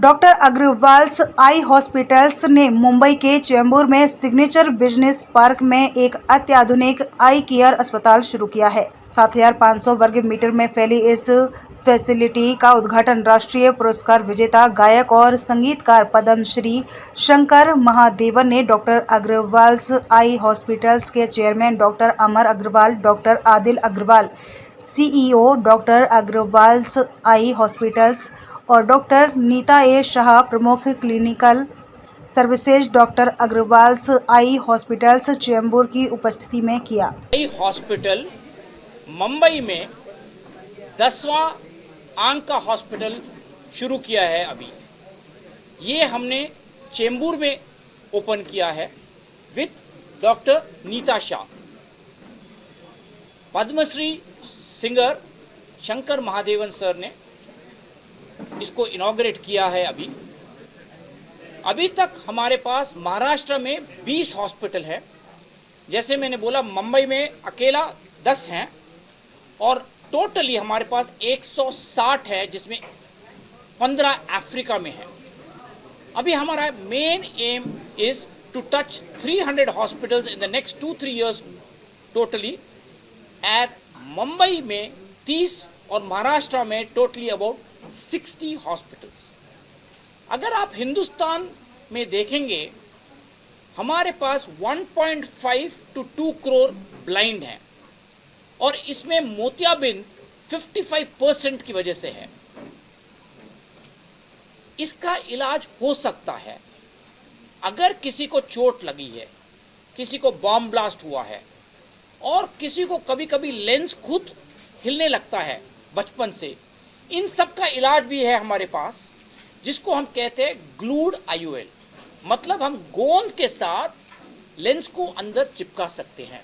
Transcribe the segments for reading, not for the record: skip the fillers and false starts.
Doctor Agarwal's eye hospitals ने मुंबई के चेंबूर में सिग्नेचर बिजनेस पार्क में एक अत्याधुनिक आई केयर अस्पताल शुरू किया है। 7,500 वर्ग मीटर में फैली इस फैसिलिटी का उद्घाटन राष्ट्रीय पुरस्कार विजेता गायक और संगीतकार पद्मश्री शंकर महादेवन ने डॉक्टर अग्रवाल्स आई हॉस्पिटल्स के chairman doctor Amar Agarwal, doctor Adil Agarwal, CEO doctor Agarwal's eye hospitals और डॉक्टर नीता ए शाह, प्रमुख clinical services doctor Agarwal's eye hospitals Chembur की उपस्थिति में किया। आई हॉस्पिटल मुंबई में 10वां आंख का हॉस्पिटल शुरू किया है। अभी ये हमने चेंबूर में ओपन किया है with doctor Neeta Shah. Padmashri singer Shankar Mahadevan sir ने इसको इनॉग्रेट किया है। अभी तक हमारे पास महाराष्ट्र में 20 हॉस्पिटल है। जैसे मैंने बोला, मुंबई में अकेला 10 हैं और टोटली हमारे पास 160 है, जिसमें 15 अफ्रीका में है। अभी हमारा main aim is to touch 300 hospitals in the next 2-3 years totally. At Mumbai में 30 और महाराष्ट्र में टोटली अबाउट 60 हॉस्पिटल्स। अगर आप हिंदुस्तान में देखेंगे, हमारे पास 1.5 to 2 करोड़ ब्लाइंड हैं और इसमें मोतियाबिंद 55% की वजह से है। इसका इलाज हो सकता है। अगर किसी को चोट लगी है, किसी को बॉम्ब ब्लास्ट हुआ है और किसी को कभी कभी लेंस खुद हिलने लगता है बचपन से, इन सब का इलाज भी है हमारे पास, जिसको हम कहते हैं ग्लूड आईओएल। मतलब हम गोंद के साथ लेंस को अंदर चिपका सकते हैं।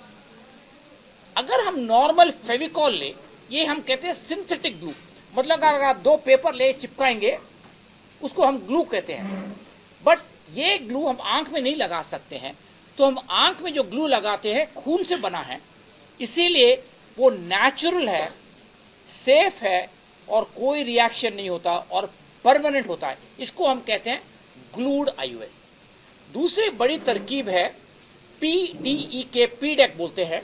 अगर हम नॉर्मल फेविकॉल ले, ये हम कहते हैं सिंथेटिक ग्लू। मतलब अगर आप 2 पेपर ले चिपकाएंगे, उसको हम ग्लू कहते हैं। बट ये ग्लू हम आंख में नहीं लगा सकते हैं, तो हम आंख में जो ग्लू लगाते हैं खून से बना है, इसीलिए वो नेचुरल है, सेफ है और कोई रिएक्शन नहीं होता और परमानेंट होता है। इसको हम कहते हैं ग्लूड आईओएल। दूसरी बड़ी तरकीब है PDEK, पीडेक बोलते हैं।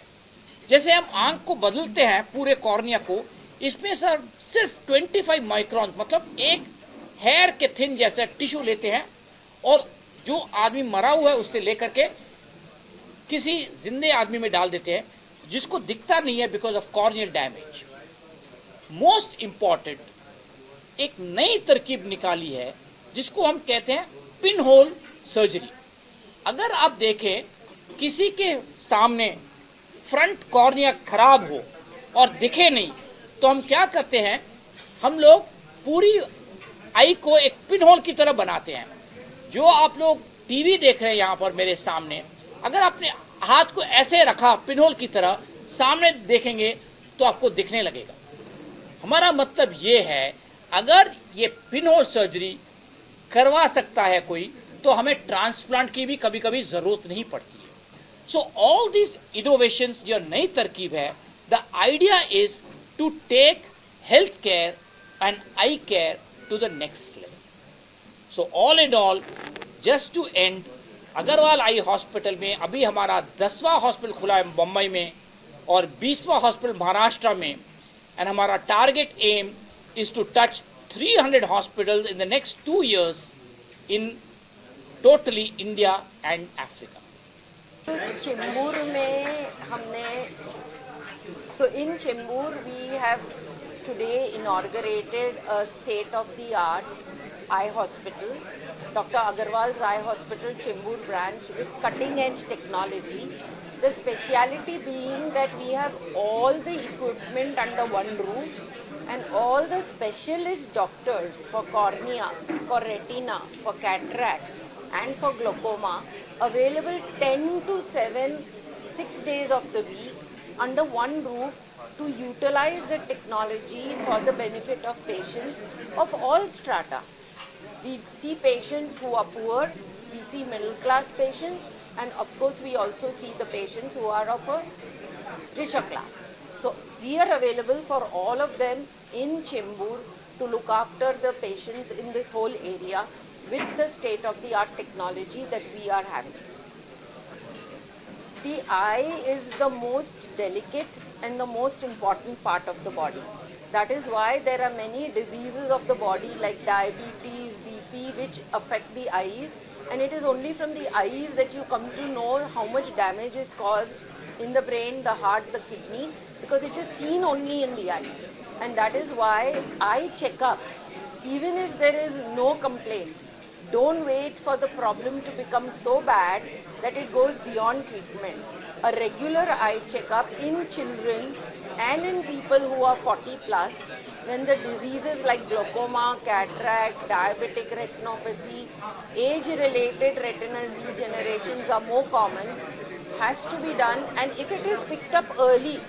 जैसे हम आंख को बदलते हैं पूरे कॉर्निया को, इसमें सर सिर्फ 25 माइक्रोन, मतलब एक हेयर के थिन जैसा टिश्यू लेते हैं और जो आदमी मरा हुआ है उससे लेकर के किसी जिंदे आदमी में डाल देते हैं, जिसको दिखता नहीं है because of corneal damage. Most important एक नई तरकीब निकाली है, जिसको हम कहते हैं पिन होल सर्जरी। अगर आप देखें, किसी के सामने फ्रंट कॉर्निया खराब हो और दिखे नहीं, तो हम क्या करते हैं, हम लोग पूरी आई को एक पिन होल की तरह बनाते हैं। जो आप लोग टीवी देख रहे हैं यहाँ पर मेरे सामने, अगर आपने हाथ को ऐसे रखा पिन होल की तरह, सामने देखेंगे तो आपको दिखने लगेगा। हमारा मतलब ये है, अगर ये पिन होल सर्जरी करवा सकता है कोई, तो हमें ट्रांसप्लांट की भी कभी कभी जरूरत नहीं पड़ती है। सो ऑल दिस इनोवेशंस, जो नई तरकीब है, the idea is to take health care and eye care to the next level. So all in all, just to end, Agarwal eye hospital में अभी हमारा 10वां हॉस्पिटल खुला है मुंबई में और 20वां हॉस्पिटल महाराष्ट्र में। एंड हमारा target aim is to touch 300 hospitals in the next 2 years in totally India and Africa. Chembur में हमने in Chembur we have today inaugurated a state of the art eye hospital, Dr. Agarwal's Eye Hospital Chembur branch, with cutting edge technology. The speciality being that we have all the equipment under one roof and all the specialist doctors for cornea, for retina, for cataract and for glaucoma available 10 to 7, 6 days of the week under one roof to utilize the technology for the benefit of patients of all strata. We see patients who are poor, we see middle class patients, and of course we also see the patients who are of a richer class. So we are available for all of them in Chembur to look after the patients in this whole area with the state-of-the-art technology that we are having. The eye is the most delicate and the most important part of the body. That is why there are many diseases of the body like diabetes, BP, which affect the eyes, and it is only from the eyes that you come to know how much damage is caused in the brain, the heart, the kidney, because it is seen only in the eyes. And that is why eye checkups, even if there is no complaint, don't wait for the problem to become so bad that it goes beyond treatment. A regular eye checkup in children and in people who are 40 plus, when the diseases like glaucoma, cataract, diabetic retinopathy, age-related retinal degenerations are more common, has to be done. And if it is picked up early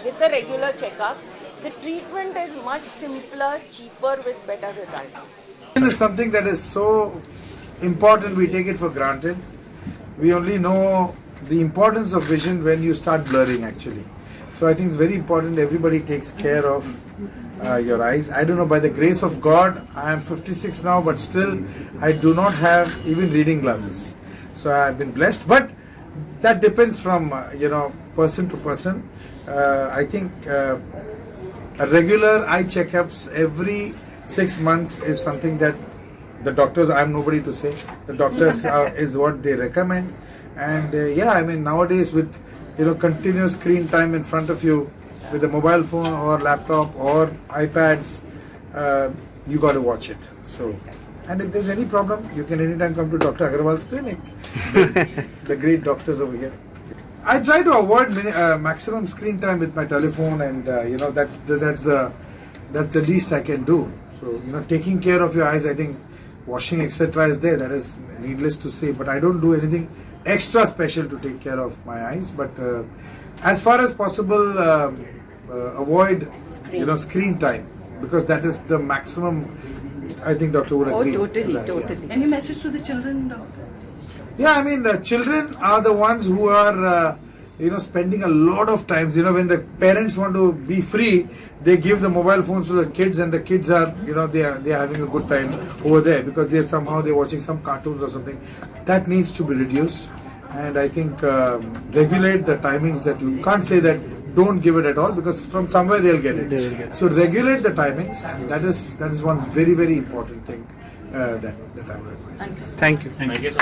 with the regular checkup, the treatment is much simpler, cheaper, with better results. Vision is something that is so important, we take it for granted. We only know the importance of vision when you start blurring actually. So I think it's very important everybody takes care of your eyes. I don't know, by the grace of God, I am 56 now, but still I do not have even reading glasses. So I've been blessed, but that depends from person to person. I think a regular eye checkups every 6 months is something that the doctors, I'm nobody to say, the doctors is what they recommend. And nowadays with continuous screen time in front of you with a mobile phone or laptop or iPads, you got to watch it. So, and if there's any problem, you can anytime come to Dr. Agarwal's clinic. The great doctors over here. I try to avoid maximum screen time with my telephone, and that's the least I can do. So taking care of your eyes, I think washing etc. is there. That is needless to say. But I don't do anything extra special to take care of my eyes. But as far as possible, avoid screen time, because that is the maximum. I think doctor would agree. Oh, totally, that, totally. Yeah. Any message to the children, doctor? Yeah, I mean, children are the ones who are, spending a lot of times. When the parents want to be free, they give the mobile phones to the kids, and the kids are, they are having a good time over there because they're watching some cartoons or something. That needs to be reduced, and I think regulate the timings. That you can't say that don't give it at all, because from somewhere they'll get it. So regulate the timings, and that is one very, very important thing that I would advise. Thank you.